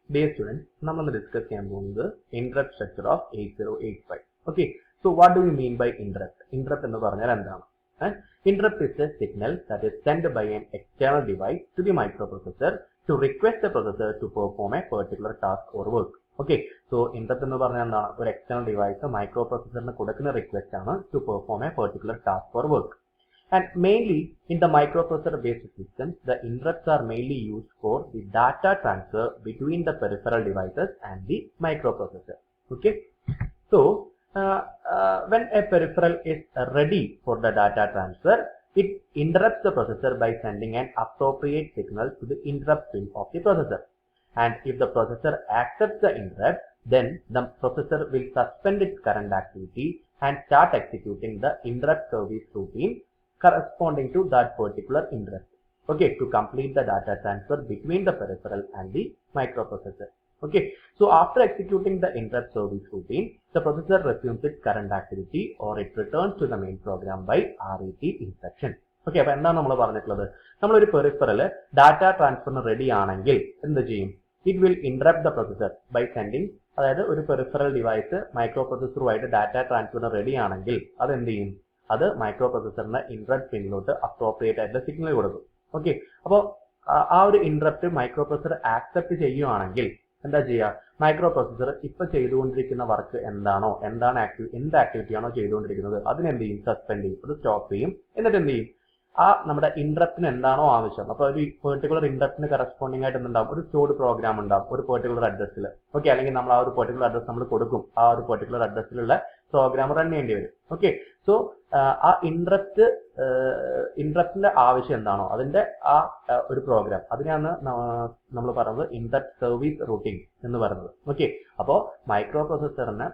Dear students, we will discuss the interrupt structure of 8085. Okay, so what do we mean by interrupt? Interrupt is interrupt is a signal that is sent by an external device to the microprocessor to request the processor to perform a particular task or work. Okay, so interrupt is an external device microprocessor request to perform a particular task or work. And mainly in the microprocessor based systems, the interrupts are mainly used for the data transfer between the peripheral devices and the microprocessor. Okay, so when a peripheral is ready for the data transfer, it interrupts the processor by sending an appropriate signal to the interrupt pin of the processor. And if the processor accepts the interrupt, then the processor will suspend its current activity and start executing the interrupt service routine corresponding to that particular interrupt. Okay, to complete the data transfer between the peripheral and the microprocessor. Okay, so after executing the interrupt service routine, the processor resumes its current activity or it returns to the main program by RET instruction. Okay, അപ്പോൾ എന്താണ് നമ്മൾ പറഞ്ഞിട്ടുള്ളത്? നമ്മളൊരു peripheral data ട്രാൻസ്ഫറിന് ready ആണെങ്കിൽ എന്ത് ചെയ്യും? It will interrupt the processor by sending, അതായത് ഒരു പെരിഫറൽ ഡിവൈസ് മൈക്രോപ്രൊസസ്സറുമായിട്ട് ഡാറ്റ ട്രാൻസ്ഫറിന് റെഡി ആണെങ്കിൽ അത് എന്ത് ചെയ്യും? അത് മൈക്രോപ്രൊസസ്സറിന്റെ ഇന്ററപ്റ്റ് പിന്നിലോട്ട് അപ്രോപ്രിയേറ്റ് ആയിട്ടുള്ള സിഗ്നൽ കൊടുക്കും. ഓക്കെ, അപ്പോൾ ആ ഒരു ഇന്ററപ്റ്റ് മൈക്രോപ്രൊസസർ ആക്സെപ്റ്റ് ചെയ്യുകയാണെങ്കിൽ എന്താ ചെയ്യുക? മൈക്രോപ്രൊസസർ ഇപ്പൊ ചെയ്തുകൊണ്ടിരിക്കുന്ന വർക്ക് എന്താണോ, എന്ത് ആക്ടിവിറ്റിയാണോ ചെയ്തുകൊണ്ടിരിക്കുന്നത് അതിനെന്ത് ചെയ്യും? സസ്പെൻഡ് ചെയ്യും, അത് സ്റ്റോപ്പ് ചെയ്യും. എന്നിട്ട് എന്ത് ചെയ്യും? ആ നമ്മുടെ ഇന്ററപ്റ്റിന് എന്താണോ ആവശ്യം, അപ്പൊ ഒരു പെർട്ടിക്കുലർ ഇന്ററപ്റ്റിന് കറസ്പോണ്ടിങ് ആയിട്ട് എന്തുണ്ടാവും? ഒരു സ്റ്റോർഡ് പ്രോഗ്രാം ഉണ്ടാവും ഒരു പെർട്ടിക്കുലർ അഡ്രസ്സിൽ. ഓക്കെ, അല്ലെങ്കിൽ നമ്മൾ ആ ഒരു പെർട്ടിക്കുലർ അഡ്രസ് നമ്മൾ കൊടുക്കും, ആ ഒരു പെർട്ടിക്കുലർ അഡ്രസ്സിലുള്ള പ്രോഗ്രാം റൺ ചെയ്യേണ്ടി വരും. ഓക്കെ, സോ ആ ഇന്ററപ്റ്റിന്റെ ആവശ്യം എന്താണോ അതിന്റെ ആ ഒരു പ്രോഗ്രാം, അതിനാണ് നമ്മൾ പറയുന്നത് ഇന്ററപ്റ്റ് സർവീസ് റൂട്ടിംഗ് എന്ന് പറയുന്നത്. ഓക്കെ, അപ്പോ മൈക്രോപ്രൊസസ്സറിന്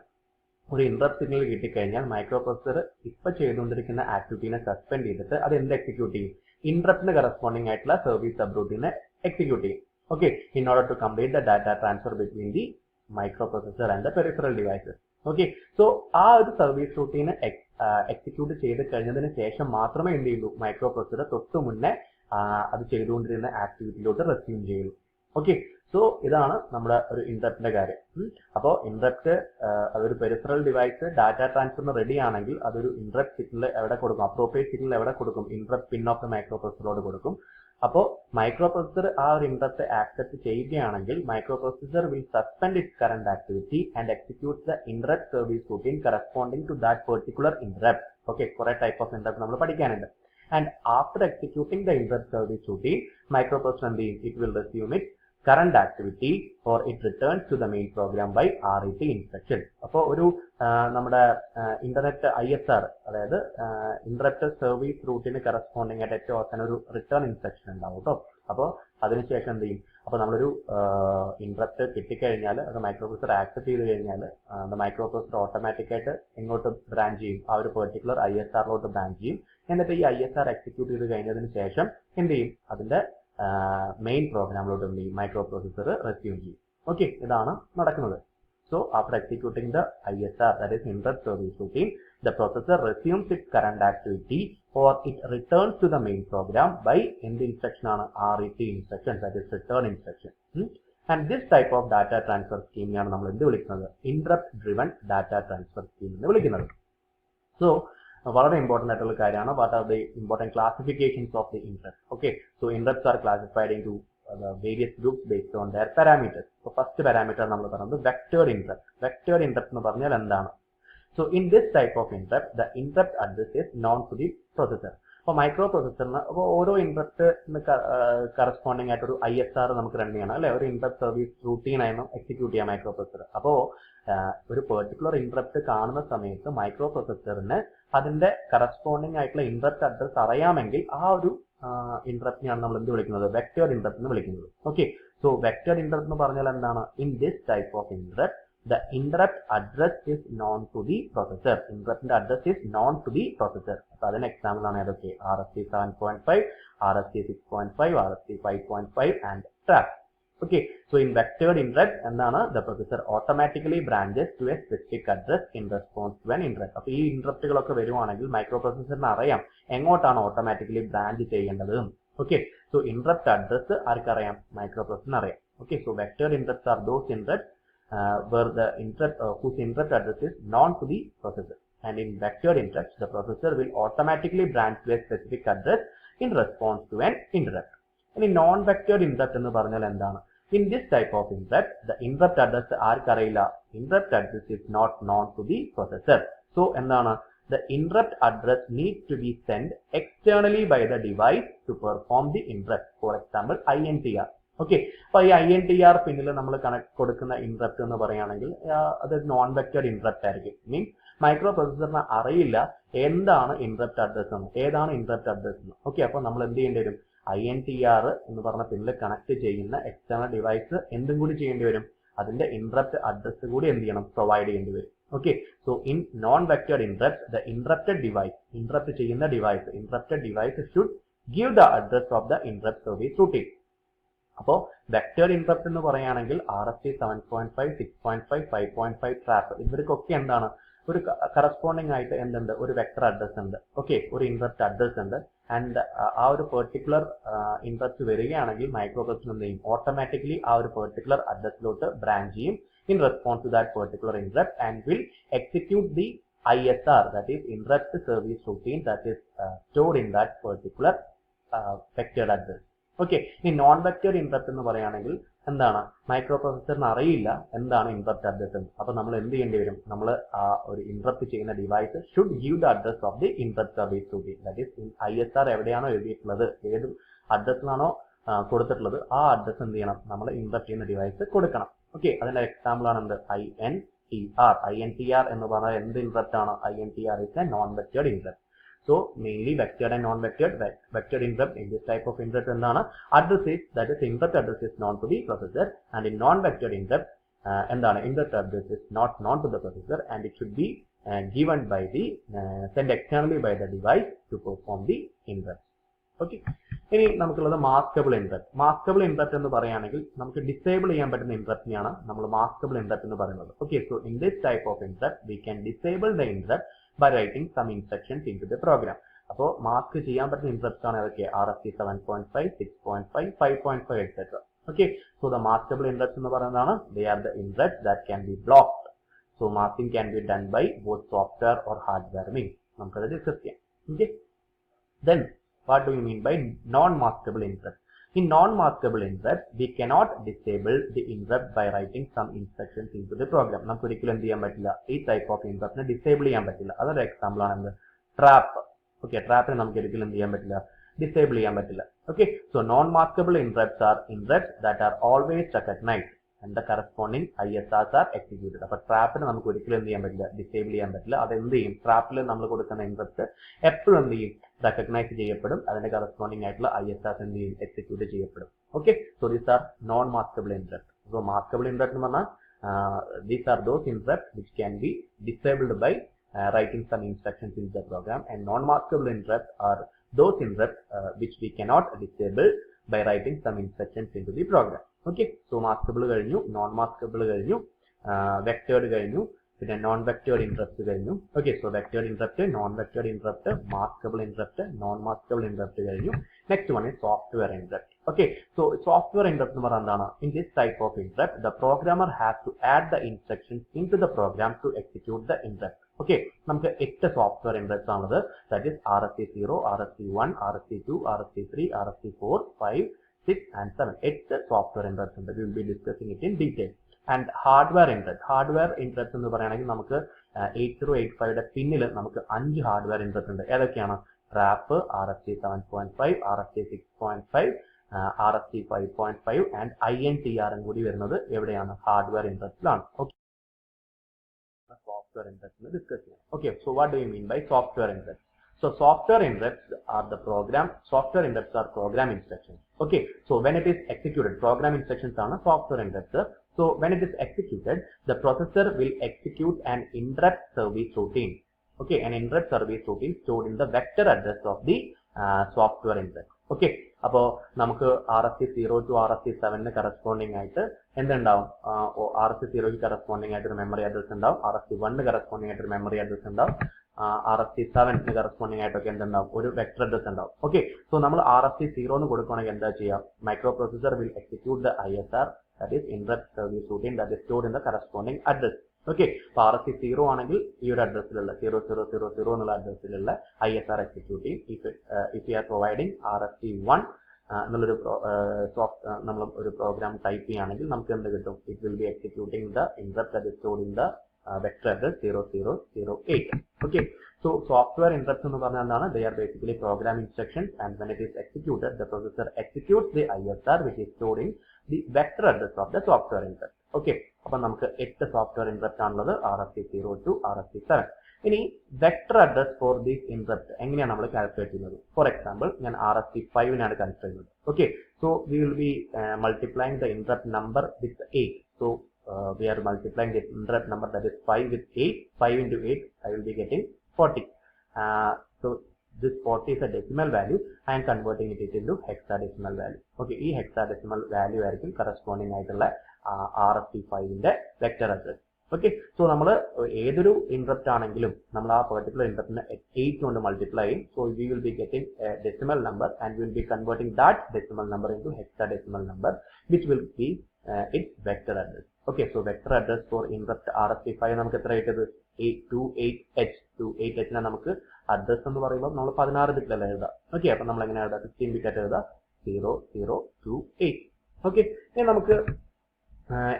ഒരു ഇന്ററപ്റ്റ് സിഗ്നൽ കിട്ടിക്കഴിഞ്ഞാൽ മൈക്രോപ്രൊസസർ ഇപ്പൊ ചെയ്തുകൊണ്ടിരിക്കുന്ന ആക്ടിവിറ്റീനെ സസ്പെൻഡ് ചെയ്തിട്ട് അത് എന്ത് എക്സിക്യൂട്ട് ചെയ്യും? ഇന്ററപ്റ്റിന് കറസ്പോണ്ടിങ് ആയിട്ടുള്ള സർവീസ് സബ് റൂട്ടീനെ എക്സിക്യൂട്ട് ചെയ്യും. Okay, in order to complete the data transfer between the microprocessor and the peripheral devices. Okay, so ആ ഒരു സർവീസ് റൂട്ടീനെ എക്സിക്യൂട്ട് ചെയ്ത് കഴിഞ്ഞതിന് ശേഷം മാത്രമേ എന്ത് ചെയ്യുള്ളൂ? മൈക്രോപ്രൊസസർ തൊട്ടു മുന്നേ അത് ചെയ്തുകൊണ്ടിരുന്ന ആക്ടിവിറ്റിയിലോട്ട് റെസ്യൂം ചെയ്യുള്ളൂ. ഓക്കെ, സോ ഇതാണ് നമ്മുടെ ഒരു ഇന്ററപ്റ്റിന്റെ കാര്യം. അപ്പോൾ ഇന്ററപ്റ്റ് അതൊരു പെരിഫറൽ ഡിവൈസ് ഡാറ്റ ട്രാൻസ്ഫറിന് റെഡി ആണെങ്കിൽ അതൊരു ഇന്ററപ്റ്റ് സിഗ്നൽ എവിടെ കൊടുക്കും? അപ്രോപ്രിയേറ്റ് സിഗ്നൽ എവിടെ കൊടുക്കും? ഇന്ററപ്റ്റ് പിൻ ഓഫ് ദ മൈക്രോപ്രൊസസറോട് കൊടുക്കും. അപ്പോൾ മൈക്രോപ്രൊസസർ ആ ഒരു ഇന്ററപ്റ്റ് ആക്സെപ്റ്റ് ചെയ്യുകയാണെങ്കിൽ microprocessor will suspend its current activity and execute the interrupt service routine corresponding to that particular interrupt. Okay, കുറെ ടൈപ്പ് ഓഫ് ഇന്ററപ്റ്റ് നമ്മൾ പഠിക്കാനുണ്ട്. And after executing the interrupt service routine microprocessor എന്ത് ചെയ്യും? It will resume it current activity or it returns to the main program by RET instruction. അപ്പോൾ ഒരു നമ്മുടെ internet ISR, അതായത് interrupt service റൂട്ടിന് corresponding ആയിട്ട് ഏറ്റവും അവസാനം ഒരു റിട്ടേൺ ഇൻസ്ട്രക്ഷൻ ഉണ്ടാവും കേട്ടോ. അപ്പോൾ അതിനുശേഷം എന്ത് ചെയ്യും? അപ്പോൾ നമ്മളൊരു ഇന്ററപ്റ്റ് കിട്ടിക്കഴിഞ്ഞാൽ അത് മൈക്രോപ്രൊസസർ ആക്സെപ്റ്റ് ചെയ്ത് കഴിഞ്ഞാൽ മൈക്രോപ്രൊസസർ ഓട്ടോമാറ്റിക് ആയിട്ട് എങ്ങോട്ട് ബ്രാഞ്ച് ചെയ്യും? ആ ഒരു പെർട്ടിക്കുലർ ISRലോട്ട് ബ്രാഞ്ച് ചെയ്യും. എന്നിട്ട് ഈ ISR എക്സിക്യൂട്ട് ചെയ്ത് കഴിഞ്ഞതിന് ശേഷം എന്ത് ചെയ്യും? അതിന്റെ മെയിൻ പ്രോഗ്രാമിലോട്ട് എന്ത് ചെയ്യും? മൈക്രോപ്രൊസസർ റെസ്യൂം ചെയ്യും. ഓക്കെ, ഇതാണ് നടക്കുന്നത്. So after executing the ISR, that is interrupt service routine, the processor resumes its current activity or it returns to the main program by എന്ത് ഇൻസ്ട്രക്ഷൻ ആണ്? RET instruction, that is return instruction. And this type of data transfer scheme ആണ് നമ്മൾ എന്ത് വിളിക്കുന്നത്? Interrupt driven data transfer scheme എന്ന് വിളിക്കുന്നത്. So വളരെ important ആയിട്ടുള്ള കാര്യമാണ്. What are the important classifications of the interrupt? Okay, so interrupts are classified into various groups based on their parameters. So first parameter നമ്മൾ പറയുന്നത് വെക്ടേർഡ് ഇന്ററപ്റ്റ്. വെക്ടേർഡ് ഇന്ററപ്റ്റ് എന്ന് പറഞ്ഞാൽ എന്താണ്? So in this type of interrupt the interrupt address is known to the processor. അപ്പോൾ മൈക്രോപ്രൊസസറിന് അപ്പോൾ ഓരോ ഇന്ററപ്റ്റിന് corresponding ആയിട്ട് ഒരു ISR നമുക്ക് റൺ ചെയ്യണം അല്ലെ? ഒരു ഇന്ററപ്റ്റ് സർവീസ് റൂട്ടീൻ ആയിരുന്നു എക്സിക്യൂട്ട് ചെയ്യാം മൈക്രോപ്രൊസസർ. അപ്പോൾ ഒരു പെർട്ടിക്കുലർ ഇന്ററപ്റ്റ് കാണുന്ന സമയത്ത് മൈക്രോപ്രൊസസറിന് അതിന്റെ കറസ്പോണ്ടിങ് ആയിട്ടുള്ള ഇന്ററപ്റ്റ് അഡ്രസ് അറിയാമെങ്കിൽ ആ ഒരു ഇന്ററപ്റ്റിനെയാണ് നമ്മൾ എന്ത് വിളിക്കുന്നത്? വെക്ടേർഡ് ഇന്ററപ്റ്റ് എന്ന് വിളിക്കുന്നത്. ഓക്കെ, സോ വെക്ടേർഡ് ഇന്ററപ്റ്റ് എന്ന് പറഞ്ഞാൽ എന്താണ്? In this type of interrupt the interrupt address is known to the processor. Interrupt address is known to the processor. അപ്പോൾ അതിന് എക്സാമ്പിൾ ആണ് ഏതൊക്കെ? RST 7.5, RST 6.5, RST 5.5 and trap. Okay, so in vectored interrupt എന്താണ്? The processor automatically branches to a specific address in response to an interrupt. അപ്പോൾ ഈ ഇന്ററപ്റ്റുകളൊക്കെ വരുവാണെങ്കിൽ മൈക്രോപ്രൊസസറിന് അറിയാം എങ്ങോട്ടാണ് ഓട്ടോമാറ്റിക്കലി ബ്രാഞ്ച് ചെയ്യേണ്ടത്. ഓക്കെ, സോ ഇന്ററപ്റ്റ് അഡ്രസ് ആർക്കറിയാം? മൈക്രോപ്രൊസസറിന് അറിയാം. Okay, so vector interrupts are those interrupts where the interrupt whose interrupt address is known to the processor. And in vector interrupts, the processor will automatically branch to a specific address in response to an interrupt. And in non-vector interrupt എന്ന് പറഞ്ഞാൽ എന്താണ്? In this type of interrupt, the interrupt address ആർക്കറിയില്ല, interrupt address is not known to the processor. So എന്താണ്? The interrupt address needs to be sent externally by the device to perform the interrupt. For example, INTR. Okay, അപ്പൊ ഈ INTR പിന്നിൽ നമ്മൾ കൊടുക്കുന്ന interrupt എന്ന് പറയുകയാണെങ്കിൽ അത് non vector interrupt ആയിരിക്കും. മീൻസ് മൈക്രോ പ്രൊസസറിന് അറിയില്ല എന്താണ് ഇന്ററപ്റ്റ് അഡ്രസ് എന്ന്, ഏതാണ് ഇന്ററപ്റ്റ് അഡ്രസ് എന്ന്. ഓക്കെ, അപ്പൊ നമ്മൾ എന്ത് ചെയ്യേണ്ടി വരും? INTR എന്ന് പറഞ്ഞ പിന്നിൽ കണക്ട് ചെയ്യുന്ന എക്സ്റ്റേണൽ ഡിവൈസ് എന്തും കൂടി ചെയ്യേണ്ടി വരും? അതിന്റെ ഇന്ററപ്റ്റ് അഡ്രസ് കൂടി എന്ത് ചെയ്യണം? പ്രൊവൈഡ് ചെയ്യേണ്ടി വരും. Okay, so in non vector interrupt the interrupted device, interrupt ചെയ്യുന്ന device, interrupted device should give the address of the interrupt service routine. അപ്പോൾ വെക്റ്റർ ഇന്ററപ്റ്റ് എന്ന് പറയുകയാണെങ്കിൽ RFC 7.5, 6.5, 5.5 ട്രാപ്പ് ഇവർക്കൊക്കെ എന്താണ്? ഒരു കറസ്പോണ്ടിങ് ആയിട്ട് എന്തുണ്ട്? ഒരു വെക്ടർ അഡ്രസ് ഉണ്ട്. ഓക്കെ, ഒരു ഇന്ററപ്റ്റ് അഡ്രസ് ഉണ്ട്. ആൻഡ് ആ ഒരു പെർട്ടിക്കുലർ ഇന്ററപ്റ്റ് വരികയാണെങ്കിൽ മൈക്രോ പ്രൊസസർ എന്ത് ചെയ്യും? ഓട്ടോമാറ്റിക്കലി ആ ഒരു പെർട്ടിക്കുലർ അഡ്രസ്സിലോട്ട് ബ്രാഞ്ച് ചെയ്യും in response to that particular interrupt and will execute the ISR, that is interrupt service routine, that is stored in that particular vector address. Okay, ഇനി non vector interrupt എന്ന് പറയുകയാണെങ്കിൽ എന്താണ്? Micro പ്രൊസസറിന് അറിയില്ല എന്താണ് interrupt address എന്ന്. അപ്പൊ നമ്മൾ എന്ത് ചെയ്യേണ്ടി വരും? നമ്മൾ ആ ഒരു ഇന്ററപ്റ്റ് ചെയ്യുന്ന device should give the address of the interrupt service routine, that is ISR എവിടെയാണോ എഴുതിയിട്ടുള്ളത്, ഏത് അഡ്രസ്സിലാണോ കൊടുത്തിട്ടുള്ളത്, ആ അഡ്രസ് എന്ത് ചെയ്യണം? നമ്മൾ ഇന്ററപ്റ്റ് ചെയ്യുന്ന ഡിവൈസ് കൊടുക്കണം. ഓക്കെ, അതിന്റെ എക്സാമ്പിൾ ആണ് എന്ത്? INTR എന്ന് പറഞ്ഞാൽ എന്ത് ഇന്ററപ്റ്റ് ആണ്? INTR is a non-vectored interrupt. So mainly vectored and non-vectored. Vectored interrupt, in this type of interrupt എന്താണ്? Address is, that is interrupt address is known to the processor, and in non-vectored interrupt എന്താണ്? Interrupt address is not known to the processor and it should be given by the sent externally by the device to perform the interrupt. Okay, ഇനി നമുക്കുള്ളത് maskable interrupt. Maskable interrupt എന്ന് പറയുകയാണെങ്കിൽ നമുക്ക് disable ചെയ്യാൻ പറ്റുന്ന ഇന്ററപ്റ്റിനെയാണ് നമ്മൾ maskable interrupt എന്ന് പറയുന്നത്. Okay, so in this type of interrupt we can disable the interrupt by writing some instructions into the program. അപ്പോൾ മാസ്ക് ചെയ്യാൻ പറ്റുന്ന ഇന്ററപ്റ്റ്സ് ആണ് ഏതൊക്കെ? RFC 7.5, 6.5, 5.5 etc. Okay, so the maskable interrupts എന്ന് പറയുന്നതാണ് they are the interrupts that can be blocked. So masking can be done by both software or hardware means. നമുക്കത് discuss ചെയ്യാം. Okay, then what do you mean by non-maskable interrupt? In non-maskable interrupt, we cannot disable the interrupt by writing some instructions into the program. നമുക്ക് ഒരിക്കലും എന്ത് ചെയ്യാൻ പറ്റില്ല? ഈ type of ഇന്ററപ്റ്റിനെ disable ചെയ്യാൻ പറ്റില്ല. അതൊരു എക്സാമ്പിൾ ആണ് എന്ത്? ട്രാപ്പ്. ഓക്കെ, ട്രാപ്പിനെ നമുക്ക് ഒരിക്കലും എന്ത് ചെയ്യാൻ പറ്റില്ല? ഡിസേബിൾ ചെയ്യാൻ പറ്റില്ല. Okay, so non-maskable interrupts are interrupts that are always recognized and the corresponding ISRs are executed. അപ്പോൾ ട്രാപ്പിനെ നമുക്ക് ഒരിക്കലും എന്ത് ചെയ്യാൻ പറ്റില്ല? ഡിസേബിൾ ചെയ്യാൻ പറ്റില്ല. അത് എന്ത് ചെയ്യും? ട്രാപ്പിൽ നമ്മൾ കൊടുക്കുന്ന ഇന്ററപ്റ്റ് എപ്പോഴും എന്ത് ചെയ്യും? റെക്കഗ്നൈസ് ചെയ്യപ്പെടും. അതിന്റെ കറസ്പോണ്ടിങ് ആയിട്ടുള്ള ISRs എന്ത് ചെയ്യും? എക്സിക്യൂട്ട് ചെയ്യപ്പെടും. Okay, so these are non maskable interrupt. So maskable interrupt എന്ന് പറഞ്ഞാൽ these are those interrupts which can be disabled by writing some instructions in the program, and non-maskable interrupts are those interrupts which we cannot disable by writing some instructions into the program. Okay, so maskable കഴിഞ്ഞു, non maskable കഴിഞ്ഞു, vectored കഴിഞ്ഞു, പിന്നെ non vectored interrupt കഴിഞ്ഞു. Okay, so vectored interrupt, non vectored interrupt, maskable interrupt, non maskable interrupt കഴിഞ്ഞു. Next one is software interrupt. Okay, so software interrupt എന്ന് പറയുന്നത് എന്താണ്? In this type of interrupt the programmer has to add the instructions in to the program to execute the interrupt. Okay, നമുക്ക് 8 software interrupts ആണത്. That is RFC 0, RFC 1, RFC 2, RFC 3, RFC 4, 5, 6 and 7. 8 software interrupts ഉണ്ട്. We will be discussing it in detail. And hardware interrupts എന്ന് പറയുകയാണെങ്കിൽ നമുക്ക് 8085 പിന്നിൽ നമുക്ക് 5 hardware interrupt ഉണ്ട്. ഏതൊക്കെയാണ്? Trap, RFC 7.5, RFC 6.5, RFC 5.5 and INTR കൂടി വരുന്നത് എവിടെയാണ്? ഹാർഡ്വെയർ ഇന്ററപ്റ്റിലാണ്. ഓക്കെ, software interrupts discuss ചെയ്യാം. Okay, so what do you mean by software interrupts? So software interrupts are software interrupts are program instructions. Okay, so when it is executed, program instructions are software interrupts. So when it is executed, the processor will execute an interrupt service routine. Okay, an interrupt service routine stored in the vector address of the software interrupt. Okay, അപ്പോൾ നമുക്ക് RFC 0 to RFC 7 corresponding ആയിട്ട് എന്തുണ്ടാവും? RFC 0 corresponding ആയിട്ട് ഒരു memory address ഉണ്ടാവും, RFC 1 corresponding ആയിട്ട് ഒരു memory address ഉണ്ടാവും, RFC 7 കറസ്പോണ്ടിങ് ആയിട്ടൊക്കെ എന്തുണ്ടാവും? ഒരു വെക്ടർ അഡ്രസ് ഉണ്ടാവും. ഓക്കെ, സോ നമ്മൾ RFC 0 എന്ന് കൊടുക്കുകയാണെങ്കിൽ എന്താ ചെയ്യാം? Micro processor will execute the ISR that is interrupt service routine that is stored in the corresponding address. Okay, അപ്പോൾ RST0 ആണെങ്കിൽ ഈ ഒരു അഡ്രസ്സിലുള്ള 0000 എന്നുള്ള അഡ്രസ്സിലുള്ള ISR എക്സിക്യൂട്ട് ചെയ്യും. if we are providing RST1 എന്നുള്ളൊരു നമ്മൾ ഒരു പ്രോഗ്രാം ടൈപ്പ് ചെയ്യുകയാണെങ്കിൽ നമുക്ക് എന്ത് കിട്ടും? it will be executing the interrupt that is stored in the vector address 0008. Okay, so software interrupts എന്ന് പറഞ്ഞാൽ എന്താണ്? They are basically program instructions, and when it is executed, the processor executes the ISR which is stored in the vector address of the software interrupt. Okay, അപ്പോൾ നമുക്ക് 8 software interrupt ആണുള്ളത്, RST0 to RST7. ഇനി vector address for these interrupt എങ്ങനെയാണ് നമ്മൾ calculate ചെയ്യുന്നത്? For example ഞാൻ RST5നാണ് consider ചെയ്യുന്നത്. Okay, so we will B multiplying the interrupt number with 8. So we are multiplying the interrupt number that is 5 with 8. 5 into 8 I will be getting 40. So this 40 is a decimal value. I am converting it into hexadecimal value. Okay, ഈ hexadecimal value ആയിരിക്കും corresponding ആയിട്ടുള്ള RST5ന്റെ vector address. Okay, so നമ്മൾ ഏതൊരു interrupt ആണെങ്കിലും നമ്മൾ ആ particular ഇന്ററപ്റ്റിനെ 8 കൊണ്ട് multiply ചെയ്യും. So we will be getting decimal number and will be converting that decimal number into hexadecimal number which will be its vector address. Okay, so vector address for interrupt RST5 നമുക്ക് എത്ര കിട്ടിയത്? 28H. 28H നെ നമുക്ക് address എന്ന് പറയുമ്പോൾ നമ്മൾ 16 ബിറ്റിലല്ല എഴുതാം. Okay, അപ്പൊ നമ്മൾ എങ്ങനെ എഴുതാം? 16 ബിറ്റ് ആയിട്ട് എഴുതാം 0028. ഓക്കെ, ഇനി നമുക്ക്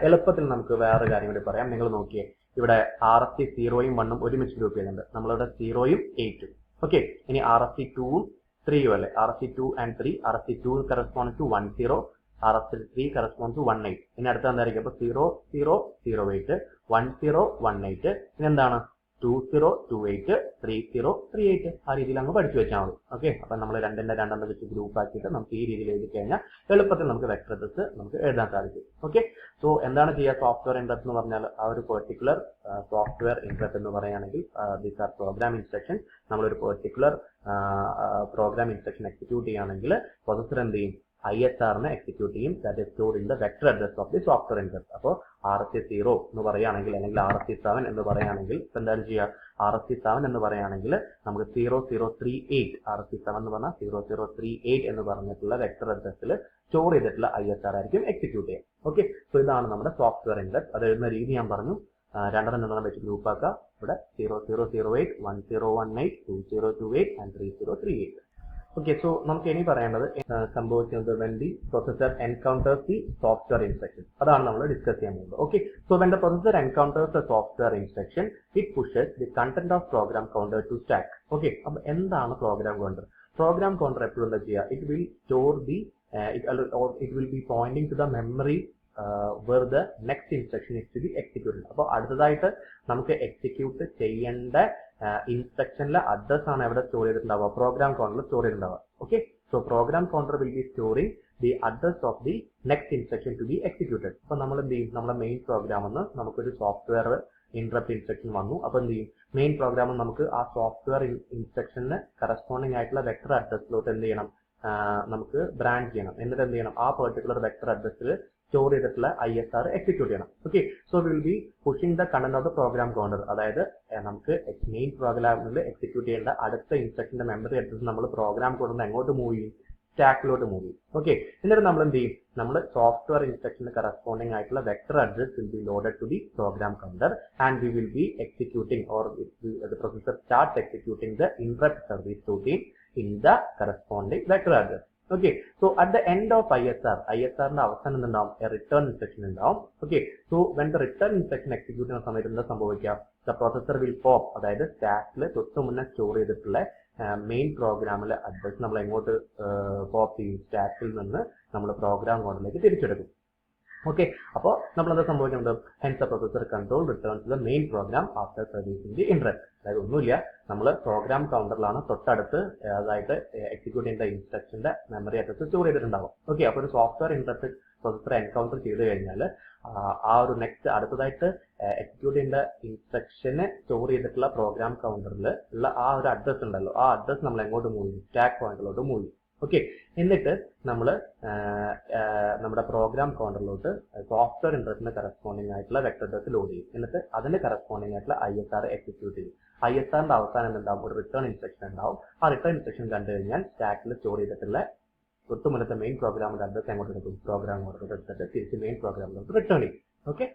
എളുപ്പത്തിൽ നമുക്ക് വേറെ കാര്യം കൂടി പറയാം. നിങ്ങൾ നോക്കിയേ, ഇവിടെ RST0യും 1ഉം ഒരുമിച്ച് ഗ്രൂപ്പ് ചെയ്യുന്നുണ്ട്. നമ്മളിവിടെ 0യും 8ഉം. ഓക്കെ, ഇനി RST2ഉം 3യും അല്ലേ? RST2 and 3. RST2 corresponds to 10. RST3 corresponds to 18. ഇനി അടുത്ത എന്തായിരിക്കും? അപ്പോൾ 0008, 1018, ഇനി എന്താണ്? 2028, 3038. ആ രീതിയിൽ അങ്ങ് പഠിച്ചു വെച്ചാൽ മതി. ഓക്കെ, അപ്പം നമ്മൾ രണ്ടെണ്ണം വെച്ച് ഗ്രൂപ്പ് ആക്കിയിട്ട് നമുക്ക് ഈ രീതിയിൽ എഴുതി കഴിഞ്ഞാൽ എളുപ്പത്തിൽ നമുക്ക് വെക്ടർ അഡ്രസ് നമുക്ക് എഴുതാൻ സാധിക്കും. ഓക്കെ, സോ എന്താണ് ചെയ്യുക? സോഫ്റ്റ്വെയർ ഇന്ററപ്റ്റ് എന്ന് പറഞ്ഞാൽ ആ ഒരു പെർട്ടിക്കുലർ സോഫ്റ്റ്വെയർ ഇന്ററപ്റ്റ് എന്ന് പറയുകയാണെങ്കിൽ ദീസ് ആർ പ്രോഗ്രാം ഇൻസ്ട്രക്ഷൻ. നമ്മളൊരു പെർട്ടിക്കുലർ പ്രോഗ്രാം ഇൻസ്ട്രക്ഷൻ എക്സിക്യൂട്ട് ചെയ്യുകയാണെങ്കിൽ പ്രൊസസർ എന്ത് ചെയ്യും? ISRനെ എക്സിക്യൂട്ട് ചെയ്യും. That is stored in the vector address of the software interrupt. അപ്പോൾ RST0 എന്ന് പറയുകയാണെങ്കിൽ അല്ലെങ്കിൽ RST7 എന്ന് പറയുകയാണെങ്കിൽ എന്താണ് ചെയ്യുക? RST7 എന്ന് പറയുകയാണെങ്കിൽ നമുക്ക് 0038 RST7 എന്ന് പറഞ്ഞാൽ 0038 എന്ന് പറഞ്ഞിട്ടുള്ള വെക്ടർ അഡ്രസ്സിൽ സ്റ്റോർ ചെയ്തിട്ടുള്ള ISR ആയിരിക്കും എക്സിക്യൂട്ട് ചെയ്യുക. ഓക്കെ, സോ ഇതാണ് നമ്മുടെ സോഫ്റ്റ്വെയർ ഇന്ററപ്റ്റ്. അത് എഴുതുന്ന രീതി ഞാൻ പറഞ്ഞു. രണ്ടെണ്ണം വെച്ച് ഗ്രൂപ്പ് ആക്കുക. ഇവിടെ 0008, 1018, 2028 and 3038. Okay, so നമുക്ക് ഇനി പറയേണ്ടത് സംഭവിക്കുന്നത് when the processor encounters the software instruction. അതാണ് നമ്മൾ ഡിസ്കസ് ചെയ്യാൻ പോകുന്നത്. Okay, so when the processor encounters the software instruction, it pushes the content of program counter to stack. Okay, അപ്പോൾ എന്താണ് പ്രോഗ്രാം കൗണ്ടർ? പ്രോഗ്രാം കൗണ്ടർ എപ്പോഴും എന്താ ചെയ്യുക? It will store the it will be pointing to the memory where the next instruction is to be executed. അപ്പോൾ അടുത്തതായിട്ട് നമുക്ക് execute ചെയ്യേണ്ട ഇൻസ്ട്രക്ഷനിലെ address ആണ് എവിടെ സ്റ്റോർ ചെയ്തിട്ടുണ്ടാവുക? പ്രോഗ്രാം കൗണ്ടറിൽ സ്റ്റോർ ചെയ്തിട്ടുണ്ടാവുക. Okay, so program counter will be storing the address of the next instruction to be executed. അപ്പോൾ നമ്മൾ എന്ത് ചെയ്യും? നമ്മുടെ മെയിൻ പ്രോഗ്രാം എന്ന് നമുക്കൊരു സോഫ്റ്റ്വെയർ ഇന്ററപ്റ്റ് ഇൻസ്ട്രക്ഷൻ വന്നു. അപ്പോൾ എന്ത് ചെയ്യും? മെയിൻ പ്രോഗ്രാമിൽ നമുക്ക് ആ സോഫ്റ്റ്വെയർ ഇൻസ്ട്രക്ഷന് കറസ്പോണ്ടിങ് ആയിട്ടുള്ള വെക്ടർ അഡ്രസ്സിലോട്ട് എന്ത് ചെയ്യണം? നമുക്ക് ബ്രാഞ്ച് ചെയ്യണം. എന്നിട്ട് എന്ത് ചെയ്യണം? ആ പെർട്ടിക്കുലർ വെക്ടർ അഡ്രസ്സിൽ സ്റ്റോർ ചെയ്തിട്ടുള്ള ISR എക്സിക്യൂട്ട് ചെയ്യണം. Okay, so will be pushing the content of the program counter. അതായത് നമുക്ക് മെയിൻ പ്രോഗ്രാമിൽ എക്സിക്യൂട്ട് ചെയ്യേണ്ട അടുത്ത ഇൻസ്ട്രക്ഷന്റെ മെമ്മറി അഡ്രസ് നമ്മൾ പ്രോഗ്രാം കൗണ്ടറിന് എങ്ങോട്ട് മൂവ് ചെയ്യും? സ്റ്റാക്കിലോട്ട് മൂവ് ചെയ്യും. ഓക്കെ, എന്നിട്ട് നമ്മൾ എന്ത് ചെയ്യും? നമ്മൾ സോഫ്റ്റ്വെയർ ഇൻസ്ട്രക്ഷന് കറസ്പോണ്ടിങ് ആയിട്ടുള്ള vector address will be loaded to the program counter and we will be executing or the processor starts executing the interrupt service routine in the corresponding vector address. Okay, so at the end of ISRന്റെ അവസാനം എന്തുണ്ടാവും? Return instruction ഉണ്ടാവും. Okay, so when the return instruction execute ചെയ്യുന്ന സമയത്ത് എന്താ സംഭവിക്കുക? the processor will pop, അതായത് സ്റ്റാക്കിൽ തൊട്ട് മുന്നേ സ്റ്റോർ ചെയ്തിട്ടുള്ള മെയിൻ പ്രോഗ്രാമിലെ അഡ്രസ് നമ്മൾ എങ്ങോട്ട് പോപ്പ് ചെയ്യും? സ്റ്റാക്കിൽ നിന്ന് നമ്മൾ പ്രോഗ്രാം കോഡിലേക്ക് തിരിച്ചെടുക്കും. ഓക്കെ, അപ്പോൾ നമ്മൾ എന്താ സംഭവിക്കുന്നത്? hence the processor control returns to the main program after servicing the interrupt. അതായത് ഒന്നുമില്ല, നമ്മൾ പ്രോഗ്രാം കൗണ്ടറിലാണ് തൊട്ടടുത്ത് അതായത് എക്സിക്യൂട്ട് ചെയ്യേണ്ട ഇൻസ്ട്രക്ഷന്റെ മെമ്മറി അഡ്രസ് സ്റ്റോർ ചെയ്തിട്ടുണ്ടാവും. ഓക്കെ, അപ്പോൾ ഒരു സോഫ്റ്റ്വെയർ ഇന്ററപ്റ്റ് പ്രൊസസർ എൻകൗണ്ടർ ചെയ്ത് കഴിഞ്ഞാൽ ആ ഒരു നെക്സ്റ്റ് അടുത്തതായിട്ട് എക്സിക്യൂട്ട് ചെയ്യേണ്ട ഇൻസ്ട്രക്ഷനെ സ്റ്റോർ ചെയ്തിട്ടുള്ള പ്രോഗ്രാം കൗണ്ടറിൽ ഉള്ള ആ ഒരു അഡ്രസ് ഉണ്ടല്ലോ, ആ അഡ്രസ് നമ്മൾ എങ്ങോട്ട് മൂവ് ചെയ്യും? സ്റ്റാക്ക് പോയിന്റിലോട്ട് മൂവ് ചെയ്യും. ഓക്കെ, എന്നിട്ട് നമ്മൾ നമ്മുടെ പ്രോഗ്രാം കൗണ്ടറിലോട്ട് സോഫ്റ്റ്വെയർ ഇന്ററപ്റ്റിന് കറസ്പോണ്ടിങ് ആയിട്ടുള്ള വെക്ടർ അഡ്രസ് ലോഡ് ചെയ്യും. എന്നിട്ട് അതിന് കറസ്പോണ്ടിങ് ആയിട്ടുള്ള ISR എക്സിക്യൂട്ട് ചെയ്യും. ISRന്റെ അവസാനം ഉണ്ടാവും ഒരു റിട്ടേൺ ഇൻസ്ട്രക്ഷൻ ഉണ്ടാവും. ആ റിട്ടേൺ ഇൻസ്ട്രക്ഷൻ കണ്ടു കഴിഞ്ഞാൽ സ്റ്റാക്കിൽ സ്റ്റോർ ചെയ്തിട്ടുള്ള തൊട്ട് മുന്നത്തെ മെയിൻ പ്രോഗ്രാമിന്റെ അഡ്രസ് അങ്ങോട്ട് എടുക്കും, പ്രോഗ്രാം അങ്ങോട്ട് എടുത്തിട്ട് തിരിച്ച് മെയിൻ പ്രോഗ്രാമിലോട്ട് റിട്ടേൺ ചെയ്യും. ഓക്കെ.